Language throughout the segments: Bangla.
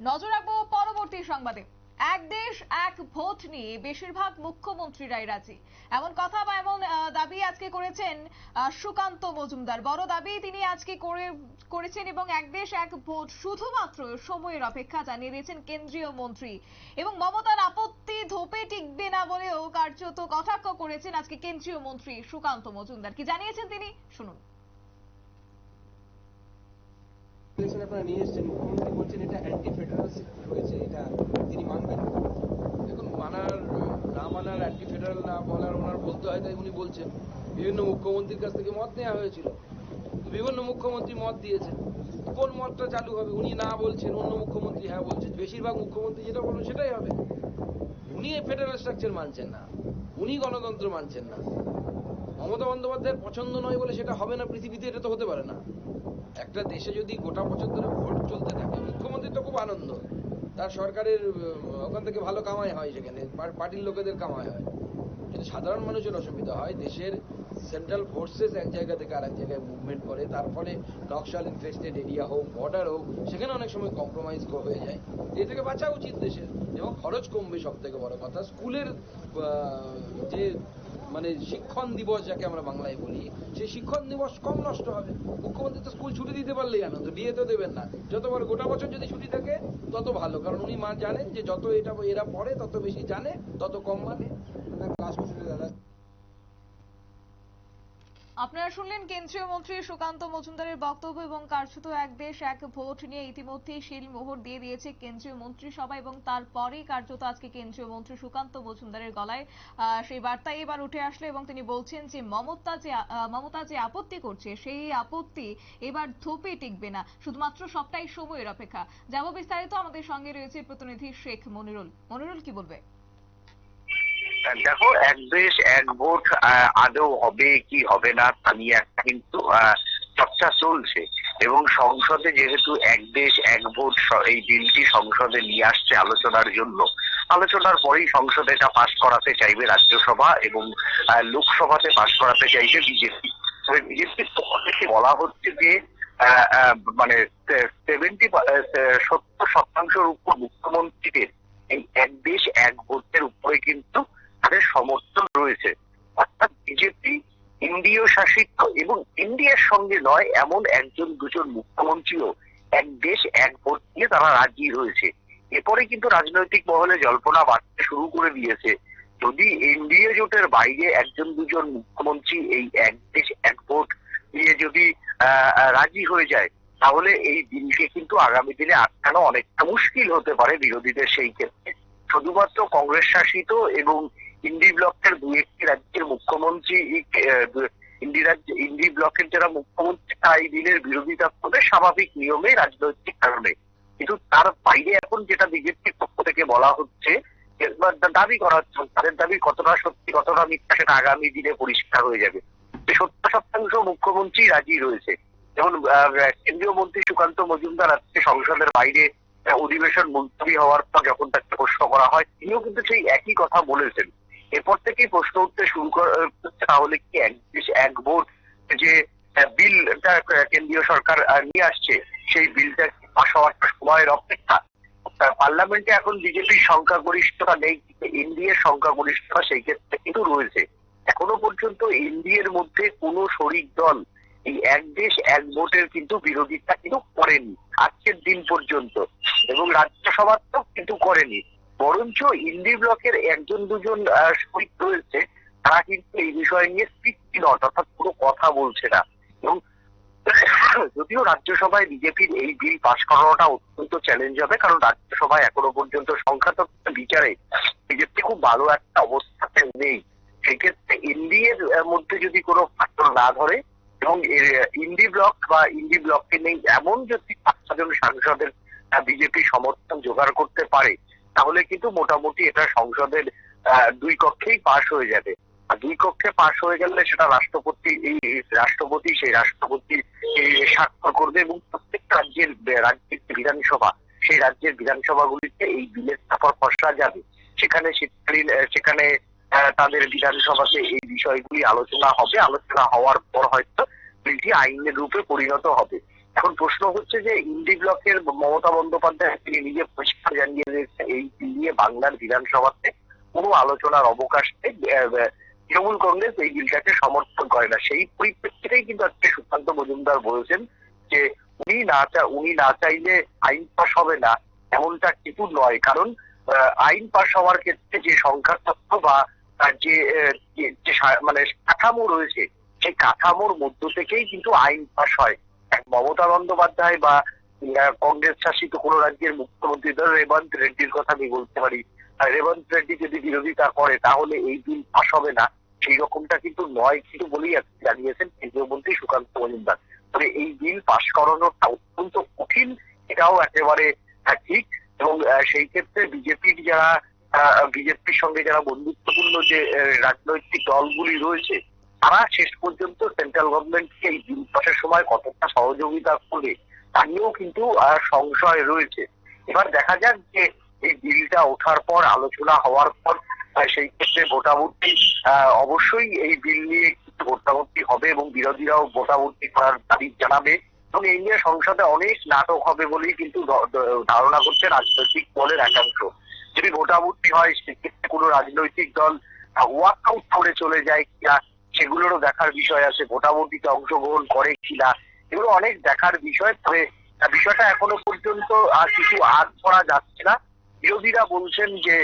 নজর রাখবো পরবর্তী সংবাদে। এক দেশ এক ভোট নিয়ে বেশিরভাগ মুখ্যমন্ত্রীরাই রাজি, এমন কথা বা এমন দাবি আজকে করেছেন সুকান্ত মজুমদার। বড় দাবি তিনি আজকে করেছেন এবং এক দেশ এক ভোট শুধুমাত্র সময়ের অপেক্ষা জানিয়ে দিয়েছেন কেন্দ্রীয় মন্ত্রী। এবং মমতার আপত্তি ধোপে টিকবে না বলেও কার্যত কটাক্ষ করেছেন আজকে কেন্দ্রীয় মন্ত্রী সুকান্ত মজুমদার। কি জানিয়েছেন তিনি, শুনুন। আপনারা নিয়ে এসেছেন, মুখ্যমন্ত্রী বলছেন এটা অ্যান্টি ফেডারেলিস্ট রয়েছে, এটা তিনি মানবেন। দেখুন, মানার না মানার, অ্যান্টি ফেডারেল না বলার ওনার বলতে হয়, তাই উনি বলছেন। বিভিন্ন মুখ্যমন্ত্রীর কাছ থেকে মত নেওয়া হয়েছিল, বিভিন্ন মুখ্যমন্ত্রী মত দিয়েছেন। কোন মতটা চালু হবে? উনি না বলছেন, অন্য মুখ্যমন্ত্রী হ্যাঁ বলছেন। বেশিরভাগ মুখ্যমন্ত্রী যেটা বলবেন সেটাই হবে। উনি ফেডারেল স্ট্রাকচার মানছেন না, উনি গণতন্ত্র মানছেন না। মমতা বন্দ্যোপাধ্যায়ের পছন্দ নয় বলে সেটা হবে না পৃথিবীতে, এটা তো হতে পারে না। একটা দেশে যদি গোটা বছর ধরে ভোট চলতে থাকে, মুখ্যমন্ত্রী তো খুব আনন্দ, তার সরকারের ওখান থেকে ভালো কামাই হয়, সেখানে পার্টির লোকেদের কামাই হয়। কিন্তু সাধারণ মানুষের অসুবিধা হয়। দেশের সেন্ট্রাল ফোর্সেস এক জায়গা থেকে আরেক জায়গায় মুভমেন্ট করে, তার ফলে নকশাল ইনফেস্টেড এরিয়া হোক, বর্ডার হোক, সেখানে অনেক সময় কম্প্রোমাইজ হয়ে যায়। এ থেকে বাঁচা উচিত দেশের, এবং খরচ কমবে। সব থেকে বড় কথা, স্কুলের যে মানে শিক্ষণ দিবস যাকে আমরা বাংলায় বলি, সেই শিক্ষণ দিবস কম নষ্ট হবে। মুখ্যমন্ত্রী তো স্কুল ছুটি দিতে পারলেই আনন্দ, বিয়ে তো দেবেন না। যতবার গোটা বছর যদি ছুটি থাকে তত ভালো, কারণ উনি জানেন যে যত এরা পড়ে তত বেশি জানে, তত কম মানে। দাদা, আপনারা শুনলেন কেন্দ্রীয় মন্ত্রী সুকান্ত মজুমদারের বক্তব্য। এবং কার্যত এক দেশ এক ভোট নিয়ে ইতিমধ্যেই শিলমোহর দিয়ে দিয়েছে কেন্দ্রীয় মন্ত্রিসভা, এবং তারপরেই কার্যত আজকে কেন্দ্রীয় মন্ত্রী সুকান্ত মজুমদারের গলায় সেই বার্তা এবার উঠে আসলো। এবং তিনি বলছেন যে মমতা যে আপত্তি করছে, সেই আপত্তি এবার ধোপে টিকবে না, শুধুমাত্র সবটাই সময়ের অপেক্ষা। যাব বিস্তারিত, আমাদের সঙ্গে রয়েছে প্রতিনিধি শেখ মনিরুল। মনিরুল, কি বলবে? দেখো, এক দেশ এক ভোট আদৌ হবে কি হবে না তা নিয়ে একটা কিন্তু চর্চা চলছে। এবং সংসদে যেহেতু এক দেশ এক ভোট এই বিলটি সংসদে নিয়ে আসছে আলোচনার জন্য, আলোচনার পরেই সংসদে এটা পাশ করাতে চাইবে রাজ্যসভা, এবং লোকসভাতে পাশ করাতে চাইবে বিজেপি। তবে বিজেপির পক্ষ থেকে বলা হচ্ছে যে মানে 70% উপর মুখ্যমন্ত্রীদের এই এক দেশ এক ভোটের উপরে কিন্তু তাদের সমর্থন রয়েছে। অর্থাৎ বিজেপি ইন্ডিয় শাসিত এবং ইন্ডিয়ার সঙ্গে নয় এমন একজন দুজন মুখ্যমন্ত্রীও এক দেশ এক ভোট নিয়ে তারা রাজি রয়েছে। এরপরে কিন্তু রাজনৈতিক মহলে জল্পনা বাড়তে শুরু করে দিয়েছে, যদি এনডিএ জোটের বাইরে একজন দুজন মুখ্যমন্ত্রী এই এক দেশ এক ভোট নিয়ে যদি রাজি হয়ে যায়, তাহলে এই বিলকে কিন্তু আগামী দিনে আটকানো অনেকটা মুশকিল হতে পারে বিরোধীদের। সেই ক্ষেত্রে শুধুমাত্র কংগ্রেস শাসিত এবং ইন্ডি ব্লকের দু একটি রাজ্যের মুখ্যমন্ত্রী, ইন্ডি ব্লকের যারা মুখ্যমন্ত্রী, তারা এই বিলের বিরোধিতা করবে স্বাভাবিক নিয়মে, রাজনৈতিক কারণে। কিন্তু তার বাইরে এখন যেটা বিজেপির পক্ষ থেকে বলা হচ্ছে, দাবি করা হচ্ছে, তাদের দাবি কতটা সত্যি কতটা মিথ্যা সেটা আগামী দিনে পরিষ্কার হয়ে যাবে। 70% মুখ্যমন্ত্রী রাজি রয়েছে। যেমন কেন্দ্রীয় মন্ত্রী সুকান্ত মজুমদার আজকে সংসদের বাইরে অধিবেশন মুলতবি হওয়ার পর যখন তাকে প্রশ্ন করা হয়, তিনিও কিন্তু সেই একই কথা বলেছেন। এরপর থেকেই প্রশ্ন উঠতে শুরু করছে, তাহলে কি এক দেশ এক ভোট যে বিলটা কেন্দ্রীয় সরকার নিয়ে আসছে, সেই বিলটা পাশ হওয়ার সময়ের অপেক্ষা। পার্লামেন্টে এখন বিজেপির সংখ্যাগরিষ্ঠতা নেই, এনডিএর সংখ্যাগরিষ্ঠতা সেই ক্ষেত্রে কিন্তু রয়েছে। এখনো পর্যন্ত এনডিএর মধ্যে কোনো শরিক দল এই এক দেশ এক ভোটের কিন্তু বিরোধিতা কিন্তু করেনি আজকের দিন পর্যন্ত, এবং রাজ্যসভাতেও কিন্তু করেনি। বরঞ্চ ইন্ডি ব্লকের একজন দুজন শরিক রয়েছে, তারা কিন্তু এই বিষয় নিয়ে স্পিক নট, অর্থাৎ কোনো কথা বলছে না। এবং যদিও রাজ্যসভায় বিজেপির এই বিল পাশ করানোটা অত্যন্ত চ্যালেঞ্জ হবে, কারণ রাজ্যসভায় এখনো পর্যন্ত সংখ্যাতত্ত্ব বিচারে বিজেপি খুব ভালো একটা অবস্থাতে নেই। সেক্ষেত্রে এনডিএর মধ্যে যদি কোনো ফাটল না ধরে এবং ইন্ডি ব্লক বা ইন্ডি ব্লককে নেই এমন যদি 5 জন সাংসদের বিজেপি সমর্থন জোগাড় করতে পারে, তাহলে কিন্তু মোটামুটি এটা সংসদের দুই কক্ষেই পাশ হয়ে যাবে। আর দুই কক্ষে পাশ হয়ে গেলে সেটা রাষ্ট্রপতি সেই রাষ্ট্রপতি স্বাক্ষর করবে, এবং প্রত্যেকটা রাজ্যের বিধানসভা, সেই রাজ্যের বিধানসভাগুলিতে এই বিলের ছাপর খসড়া যাবে। সেখানে তাদের বিধানসভাতে এই বিষয়গুলি আলোচনা হবে। আলোচনা হওয়ার পর হয়তো বিলটি আইনের রূপে পরিণত হবে। এখন প্রশ্ন হচ্ছে যে ইন্ডি ব্লকের মমতা বন্দ্যোপাধ্যায় তিনি নিজে পরিষ্কার জানিয়ে দিয়েছেন এই বিল নিয়ে বাংলার বিধানসভাতে কোনো আলোচনার অবকাশ নেই। তৃণমূল কংগ্রেস এই বিলটাকে সমর্থন করে না। সেই পরিপ্রেক্ষিতেই কিন্তু আজকে সুকান্ত মজুমদার বলেছেন যে উনি না চাইলে আইন পাস হবে না, এমনটা কিন্তু নয়। কারণ আইন পাস হওয়ার ক্ষেত্রে যে সংখ্যা তত্ত্ব বা যে মানে কাঠামো রয়েছে, সেই কাঠামোর মধ্য থেকেই কিন্তু আইন পাস হয়। মমতা বন্দ্যোপাধ্যায় বা কংগ্রেস শাসিত কোন রাজ্যের মুখ্যমন্ত্রী, ধরো রেবন্ত রেড্ডির কথা আমি বলতে পারি, রেবন্ত রেড্ডি যদি বিরোধিতা করে তাহলে এই বিল পাস হবে না, সেই রকমটা কিন্তু নয় কিন্তু বলেই জানিয়েছেন কেন্দ্রীয় মন্ত্রী সুকান্ত মজুমদার। তবে এই বিল পাস করানোটা অত্যন্ত কঠিন, এটাও একেবারে ঠিক। এবং সেই ক্ষেত্রে বিজেপির সঙ্গে যারা বন্ধুত্বপূর্ণ যে রাজনৈতিক দলগুলি রয়েছে, তারা শেষ পর্যন্ত সেন্ট্রাল গভর্নমেন্টকে এই বিল পাসের সময় কতটা সহযোগিতা করবে তা নিয়েও কিন্তু সংশয় রয়েছে। এবার দেখা যাক যে এই বিলটা ওঠার পর, আলোচনা হওয়ার পর সেই ক্ষেত্রে ভোটাভুটি অবশ্যই এই বিল নিয়ে কিন্তু ভোটাভুটি হবে এবং বিরোধীরাও ভোটাভুটি করার দাবি জানাবে এবং এই নিয়ে সংসদে অনেক নাটক হবে বলেই কিন্তু ধারণা করছে রাজনৈতিক দলের একাংশ। যদি ভোটাভুটি হয় সেক্ষেত্রে কোনো রাজনৈতিক দল ওয়াক আউট করে চলে যায় কিনা সেগুলোরও দেখার বিষয় আছে, ভোটাভুটিতে অংশগ্রহণ করে কিনা এগুলো অনেক দেখার বিষয়। তবে বিষয়টা এখনো পর্যন্ত কিছু আজ করা যাচ্ছে না। বিরোধীরা বলছেন যে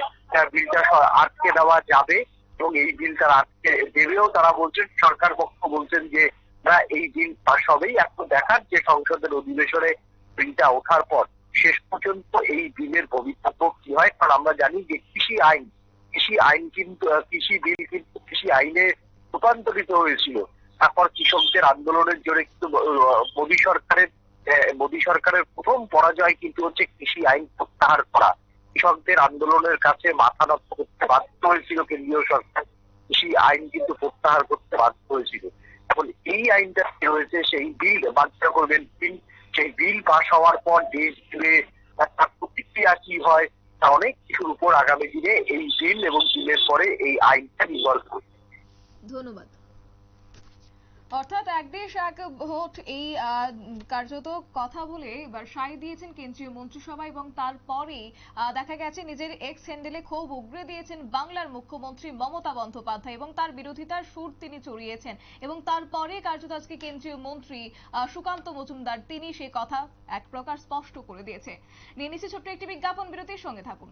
বিলটা আটকে দেওয়া যাবে এবং এই বিলটা আটকে দেবেও তারা বলছেন। সরকার পক্ষ বলছেন যে না, এই বিল পাস হবেই। এখন দেখার যে সংসদের অধিবেশনে বিলটা ওঠার পর শেষ পর্যন্ত এই বিলের ভবিষ্যৎ কি হয়। কারণ আমরা জানি যে কৃষি আইন কিন্তু কৃষি বিল কিন্তু কৃষি আইনে রূপান্তরিত হয়েছিল। তারপর কৃষকদের আন্দোলনের জোরে কিন্তু মোদী সরকারের প্রথম পরাজয় কিন্তু হচ্ছে কৃষি আইন প্রত্যাহার করা। কৃষকদের আন্দোলনের কাছে মাথা নত করতে বাধ্য হয়েছিল কেন্দ্রীয় সরকার, কৃষি আইন কিন্তু প্রত্যাহার করতে বাধ্য হয়েছিল। এখন এই আইনটা রয়েছে, সেই বিল বাধ্য করবেন বিল, সেই বিল পাস হওয়ার পর দেশ জুড়ে তার প্রতিক্রিয়া কি হয় তা অনেক কিছুর উপর আগামী দিনে এই বিল এবং বিলের পরে এই আইনটা নির্ভর করবে। ধন্যবাদ। অর্থাৎ এক দেশ এক ভোট, এই কার্যত কথা বলে এবার সায় দিয়েছেন কেন্দ্রীয় মন্ত্রিসভা এবং তারপরে দেখা গেছে নিজের এক্স হ্যান্ডেলে ক্ষোভ উগরে দিয়েছেন বাংলার মুখ্যমন্ত্রী মমতা বন্দ্যোপাধ্যায় এবং তার বিরোধিতার সুর তিনি চড়িয়েছেন এবং তারপরে কার্যত আজকে কেন্দ্রীয় মন্ত্রী সুকান্ত মজুমদার তিনি সে কথা এক প্রকার স্পষ্ট করে দিয়েছে। নিয়ে নিচ্ছে ছোট্ট একটি বিজ্ঞাপন বিরতির, সঙ্গে থাকুন।